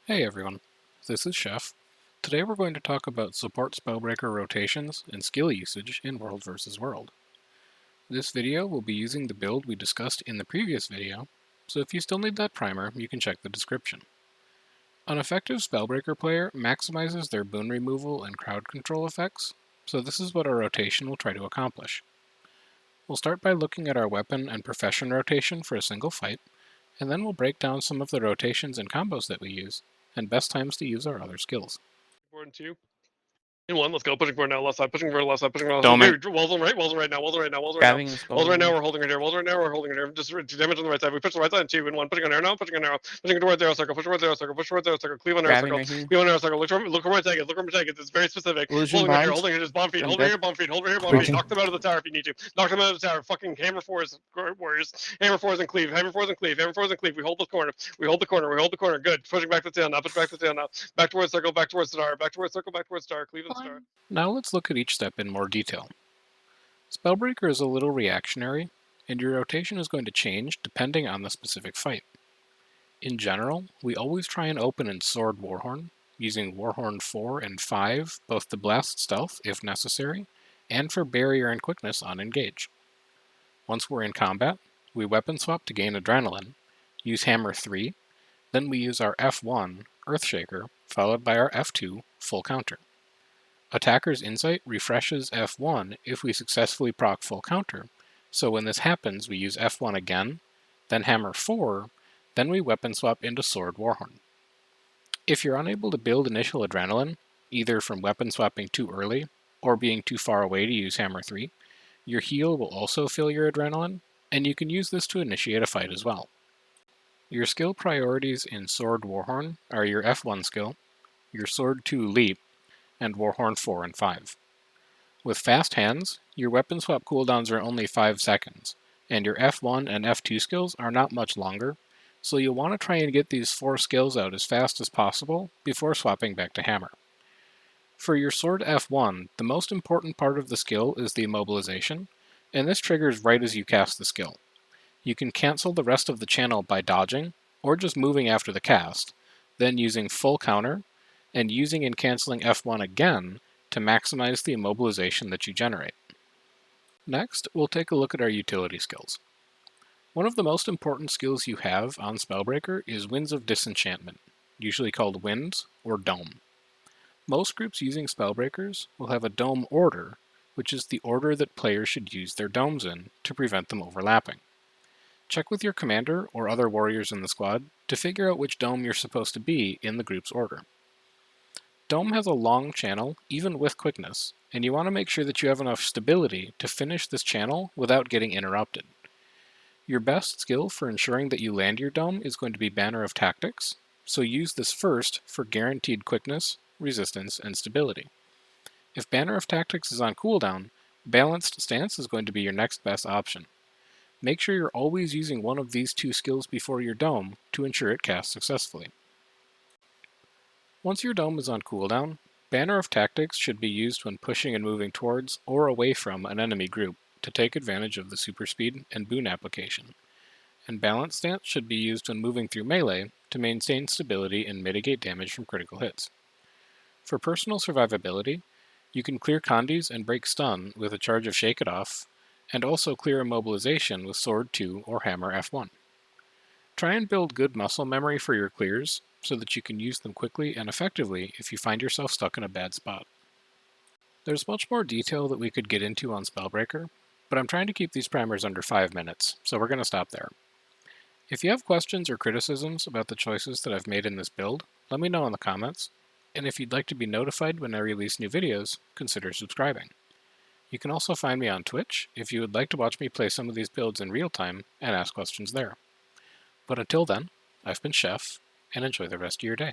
Hey everyone, this is Chef. Today we're going to talk about support Spellbreaker rotations and skill usage in World vs. World. This video will be using the build we discussed in the previous video, so if you still need that primer, you can check the description. An effective Spellbreaker player maximizes their boon removal and crowd control effects, so this is what our rotation will try to accomplish. We'll start by looking at our weapon and profession rotation for a single fight, and then we'll break down some of the rotations and combos that we use, and best times to use our other skills. 4 and 2. In 1, let's go. Pushing forward now, left side, pushing forward, left side, pushing forward, Doming. walls on right now, walls on right now. Walls Grabbing right now, we're holding it here, just damage on the right side. We push the right side in 2 and 1, pushing on arrow now, pushing towards arrow circle, push towards arrow circle, cleave on arrow circle, cleave on arrow circle, look where I take it, it's very specific. Illusion Holding it, just bomb feed, hold right here, bomb feed, knock them out of the tower if you need to, fucking hammer fours, warriors, hammer fours and cleave, we hold the corner, good, pushing back to the tail now, back towards circle, back towards star, cleave on the star. Now let's look at each step in more detail. Spellbreaker is a little reactionary, and your rotation is going to change depending on the specific fight. In general, we always try and open in Sword Warhorn, using Warhorn 4 and 5 both to blast stealth if necessary, and for barrier and quickness on engage. Once we're in combat, we weapon swap to gain adrenaline, use Hammer 3, then we use our F1, Earthshaker, followed by our F2, Full Counter. Attacker's Insight refreshes F1 if we successfully proc Full Counter, so when this happens we use F1 again, then Hammer 4, then we weapon swap into Sword Warhorn. If you're unable to build initial adrenaline, either from weapon swapping too early or being too far away to use Hammer 3, your heal will also fill your adrenaline, and you can use this to initiate a fight as well. Your skill priorities in Sword Warhorn are your F1 skill, your Sword 2 Leap, and Warhorn 4 and 5. With fast hands, your weapon swap cooldowns are only 5 seconds, and your F1 and F2 skills are not much longer, so you'll want to try and get these 4 skills out as fast as possible before swapping back to Hammer. For your Sword F1, the most important part of the skill is the immobilization, and this triggers right as you cast the skill. You can cancel the rest of the channel by dodging, or just moving after the cast, then using Full Counter, and using and canceling F1 again to maximize the immobilization that you generate. Next, we'll take a look at our utility skills. One of the most important skills you have on Spellbreaker is Winds of Disenchantment, usually called Winds or Dome. Most groups using Spellbreakers will have a Dome order, which is the order that players should use their domes in to prevent them overlapping. Check with your commander or other warriors in the squad to figure out which dome you're supposed to be in the group's order. Dome has a long channel, even with quickness, and you want to make sure that you have enough stability to finish this channel without getting interrupted. Your best skill for ensuring that you land your dome is going to be Banner of Tactics, so use this first for guaranteed quickness, resistance, and stability. If Banner of Tactics is on cooldown, Balanced Stance is going to be your next best option. Make sure you're always using one of these 2 skills before your dome to ensure it casts successfully. Once your dome is on cooldown, Banner of Tactics should be used when pushing and moving towards or away from an enemy group to take advantage of the super speed and boon application, and Balance Stance should be used when moving through melee to maintain stability and mitigate damage from critical hits. For personal survivability, you can clear Condis and break stun with a charge of Shake It Off, and also clear immobilization with Sword 2 or Hammer F1. Try and build good muscle memory for your clears, so that you can use them quickly and effectively if you find yourself stuck in a bad spot. There's much more detail that we could get into on Spellbreaker, but I'm trying to keep these primers under 5 minutes, so we're going to stop there. If you have questions or criticisms about the choices that I've made in this build, let me know in the comments, and if you'd like to be notified when I release new videos, consider subscribing. You can also find me on Twitch if you would like to watch me play some of these builds in real time and ask questions there. But until then, I've been Chef, and enjoy the rest of your day.